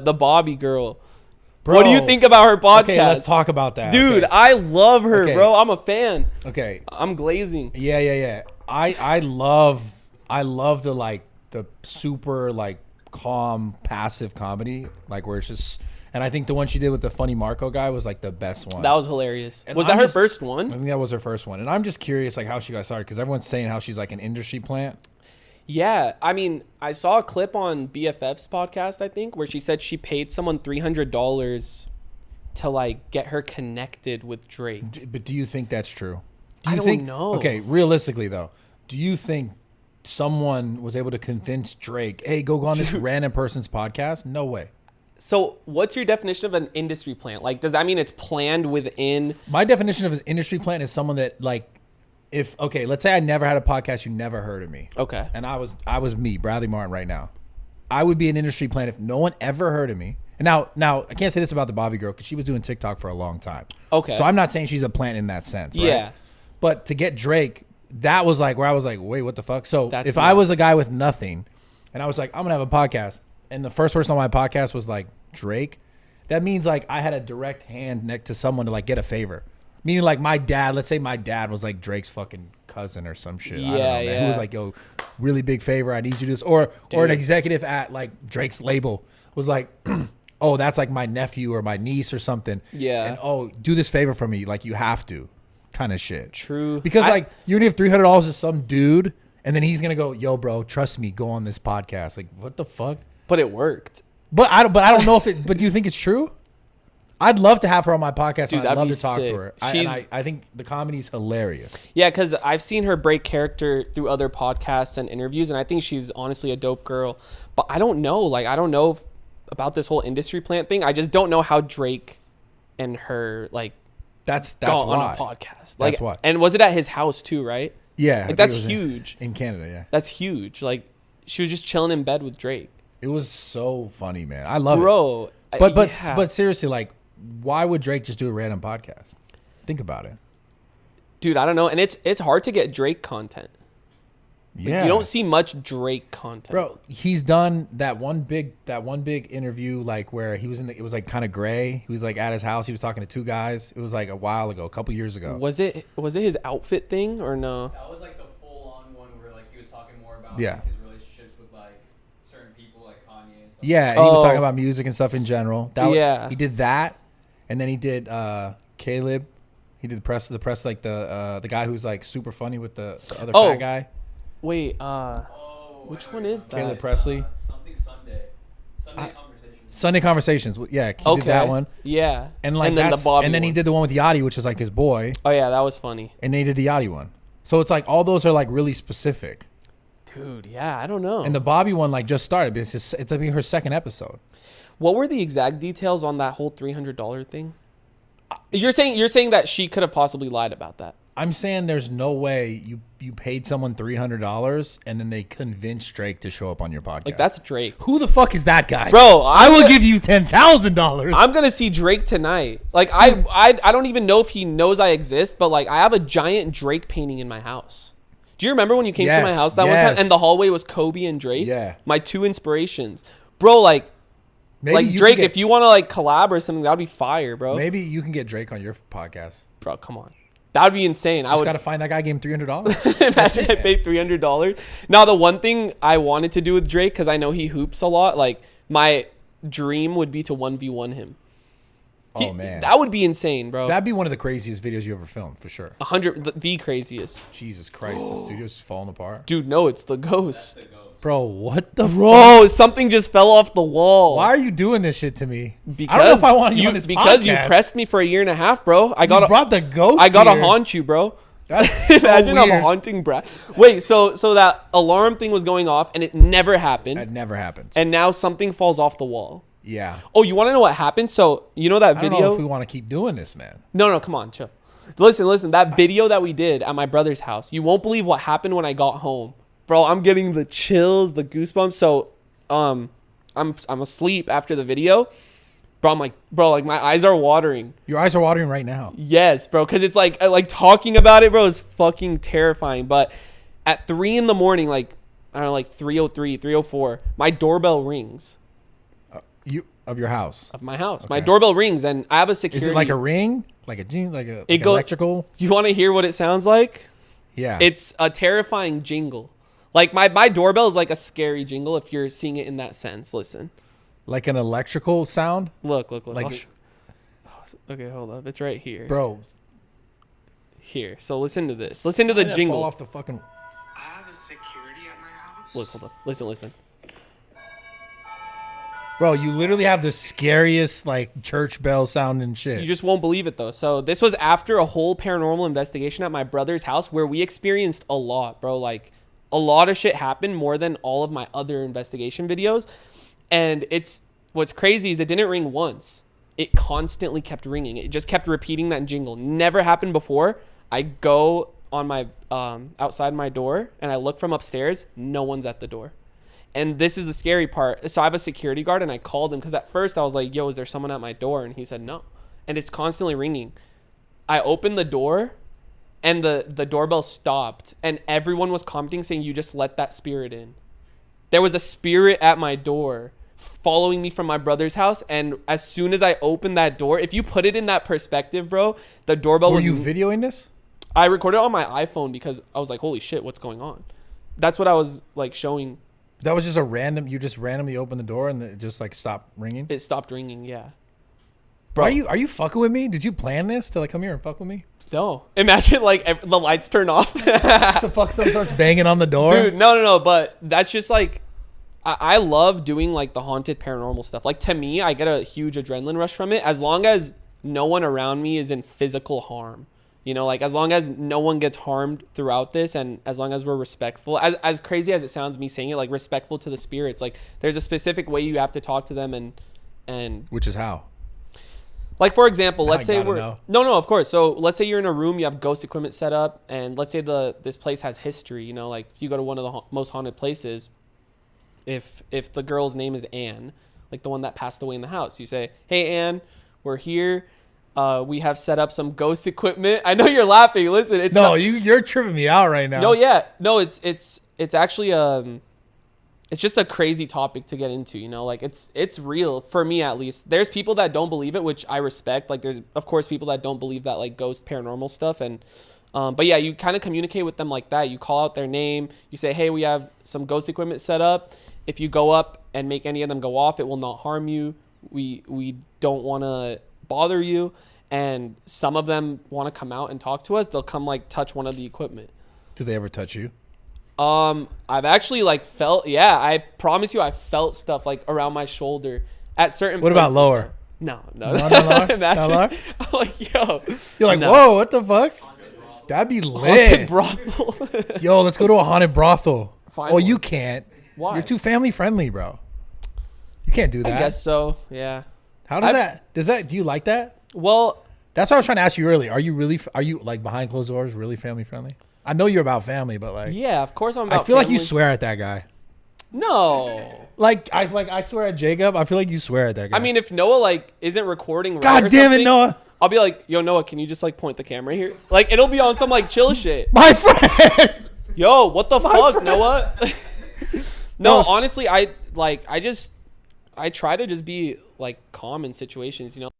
the Bobbi girl. Bro, what do you think about her podcast? Okay, let's talk about that. Dude, okay. I love her, Okay. bro. I'm a fan. Okay. I'm glazing. Yeah. I love the like the super like calm passive comedy, like where it's just, and I think the one she did with the funny Marco guy was like the best one. That was hilarious. And Was I'm that her just- first I one? think that was her first one. And I'm just curious like how she got started, because everyone's saying how she's like an industry plant. Yeah. I mean, I saw a clip on BFF's podcast, I think, where she said she paid someone $300 to like get her connected with Drake. But do you think that's true? Do I you don't think, know. Okay, realistically though, do you think someone was able to convince Drake, hey, go on this random person's podcast? No way. So what's your definition of an industry plant? Like, does that mean it's planned within? My definition of an industry plant is someone that like, okay, let's say I never had a podcast, you never heard of me. Okay. And I was me, Bradley Martin right now. I would be an industry plant if no one ever heard of me. And now I can't say this about the Bobbi girl because she was doing TikTok for a long time. Okay. So I'm not saying she's a plant in that sense, right? Yeah. But to get Drake, that was like where I was like, wait, what the fuck? So That's if I was a nuts. guy with nothing and I was like, I'm going to have a podcast, and the first person on my podcast was like Drake, that means like I had a direct hand next to someone to like get a favor. Meaning like my dad, let's say my dad was like Drake's fucking cousin or some shit. I don't know, man. Yeah. Who was like, yo, really big favor, I need you to do this. Or an executive at like Drake's label was like, oh, that's like my nephew or my niece or something. Yeah. And oh, do this favor for me. Like you have to, kind of shit. True. Because like you're gonna give $300 to some dude, and then he's gonna go, yo, bro, trust me, go on this podcast. Like what the fuck? But it worked. But I don't know if it. But do you think it's true? I'd love to have her on my podcast. Dude, And I'd that'd love be to talk sick. to her. I think the comedy's hilarious. Yeah, because I've seen her break character through other podcasts and interviews, and I think she's honestly a dope girl. But I don't know. Like, I don't know about this whole industry plant thing. I just don't know how Drake and her, like, That's got why. on a podcast. Like, That's why. And was it at his house, too, right? Yeah, I Like, think that's it was huge. in Canada. Yeah, That's huge. Like, she was just chilling in bed with Drake. it was so funny, man. I love it. Bro. But seriously, like, why would Drake just do a random podcast? Think about it. Dude, I don't know. And it's hard to get Drake content. Yeah, You don't see much Drake content. bro. He's done that one big interview, like where he was it was like kind of gray. He was like at his house. He was talking to two guys. It was like a while ago, a couple years ago. Was it his outfit thing or no? That was like the full-on one where like he was talking more about Yeah. like, his relationships with like certain people like Kanye and stuff. Yeah, he was Oh. talking about music and stuff in general. Yeah. He did that, and then he did Caleb. He did the press, like the guy who's like super funny with the other Oh. fat guy. Wait, Oh, which I know one what is you're that? Caleb Presley. Something Sunday. Sunday Conversations. Sunday Conversations. Yeah, he did that one. Yeah. And like then that's, the Bobbi and then he one. did the one with Yachty, which is like his boy, Oh yeah, that was funny. and then he did the Yachty one. So it's like all those are like really specific. Dude, yeah, I don't know. And the Bobby one like just started. But it's like her second episode. What were the exact details on that whole $300 thing? You're saying that she could have possibly lied about that. I'm saying there's no way you paid someone $300 and then they convinced Drake to show up on your podcast. Like that's Drake. Who the fuck is that guy? Bro, I will give you $10,000. I'm gonna see Drake tonight. Like I don't even know if he knows I exist, but like I have a giant Drake painting in my house. Do you remember when you came to my Yes, house that one time yes. and the hallway was Kobe and Drake? Yeah. My two inspirations. Bro, like Maybe like you Drake, can get- if you want to like collab or something, that'd be fire, bro. Maybe you can get Drake on your podcast. Bro, come on. That would be insane. I Just would gotta find that guy, gave him $300. imagine I paid $300. Now, the one thing I wanted to do with Drake, because I know he hoops a lot, like my dream would be to 1v1 him. Oh man, That would be insane, bro. that'd be one of the craziest videos you ever filmed for sure. 100, the craziest. Jesus Christ, the studio's just falling apart. Dude, no, it's the ghost. Bro, what the fuck? Bro, something just fell off the wall. Why are you doing this shit to me? Because I don't know if I want you on this because you podcast. pressed me for a year and a half, bro. I You got brought the ghost. I gotta here. haunt you, bro. That's so Imagine I'm weird. haunting Brad. Wait, so that alarm thing was going off and it never happened. That never happens. And now something falls off the wall. yeah. Oh, you want to know what happened? So, you know that I don't video? know if we want to keep doing this, man. No, come on, chill. Listen, that video that we did at my brother's house, you won't believe what happened when I got home. Bro, I'm getting the chills, the goosebumps. So, I'm asleep after the video. Bro, I'm like, my eyes are watering. Your eyes are watering right now. Yes, bro, because it's like talking about it, bro, is fucking terrifying. But at 3 in the morning, like, I don't know, like 3:03, 3:04, my doorbell rings. of your house. Of my house. Okay. My doorbell rings, and I have a security. Is it like a ring? Like It goes, electrical? You want to hear what it sounds like? Yeah. It's a terrifying jingle. Like my doorbell is like a scary jingle if you're seeing it in that sense. Listen. Like an electrical sound? Look. Like Okay, hold up. It's right here. bro. Here. So listen to this. Listen to the Fall jingle. off the fucking. I have a security at my house. Look, hold up. Listen. Bro, you literally have the scariest like church bell sound and shit. You just won't believe it though. So this was after a whole paranormal investigation at my brother's house where we experienced a lot, bro. Like a lot of shit happened, more than all of my other investigation videos. And what's crazy is it didn't ring once. It constantly kept ringing. It just kept repeating that jingle. Never happened before. I go on my outside my door and I look from upstairs. No one's at the door. And this is the scary part. So I have a security guard and I called him because at first I was like, yo, is there someone at my door? And he said no. And it's constantly ringing. I opened the door and the doorbell stopped and everyone was commenting saying, you just let that spirit in. There was a spirit at my door following me from my brother's house. And as soon as I opened that door, if you put it in that perspective, bro, the doorbell Were you videoing this? I recorded it on my iPhone because I was like, holy shit, what's going on? That's what I was like showing. That was just you just randomly opened the door and it just like stopped ringing? It stopped ringing, yeah. Bro, are you fucking with me? Did you plan this to like come here and fuck with me? No. Imagine like the lights turn off. So fuck, someone starts banging on the door? Dude, no. But that's just like, I love doing like the haunted paranormal stuff. Like to me, I get a huge adrenaline rush from it as long as no one around me is in physical harm. You know, like as long as no one gets harmed throughout this and as long as we're respectful, as crazy as it sounds me saying it, like respectful to the spirits, like there's a specific way you have to talk to them and Which is how? like, for example, let's say know. No, of course. So let's say you're in a room, you have ghost equipment set up, and let's say this place has history, you know, like if you go to one of the most haunted places, if the girl's name is Anne, like the one that passed away in the house, you say, hey, Anne, we're here. We have set up some ghost equipment. I know you're laughing. Listen, it's you're tripping me out right now. No, yeah. No, it's actually it's just a crazy topic to get into, you know? Like it's real for me at least. There's people that don't believe it, which I respect. Like there's of course people that don't believe that like ghost paranormal stuff and but yeah, you kind of communicate with them like that. You call out their name. You say, "Hey, we have some ghost equipment set up. If you go up and make any of them go off, it will not harm you. We don't want to bother you." And some of them want to come out and talk to us. They'll come like touch one of the equipment. Do they ever touch you? I've actually like felt, yeah, I promise you I felt stuff like around my shoulder at certain What places. about lower? No. Not lower? Imagine. Not lower? I'm like, yo. You're like, no. whoa, what the fuck? That'd be Haunted lit. brothel. Yo, let's go to a haunted brothel. Find Oh, one. you can't. Why? You're too family friendly, bro. You can't do that. I guess so, yeah. How does that, do you like that? Well, That's what I was trying to ask you earlier. Are you like behind closed doors really family friendly? I know you're about family, but like, yeah, of course I'm about I feel like you family. swear at that guy. No. I swear at Jacob. I feel like you swear at that guy. I mean, if Noah like isn't recording right God or damn it, something, Noah. I'll be like, yo, Noah, can you just like point the camera here? Like, it'll be on some like chill shit. My friend. Yo, what the fuck, friend. Noah? No, No, honestly, I try to just be like calm in situations, you know.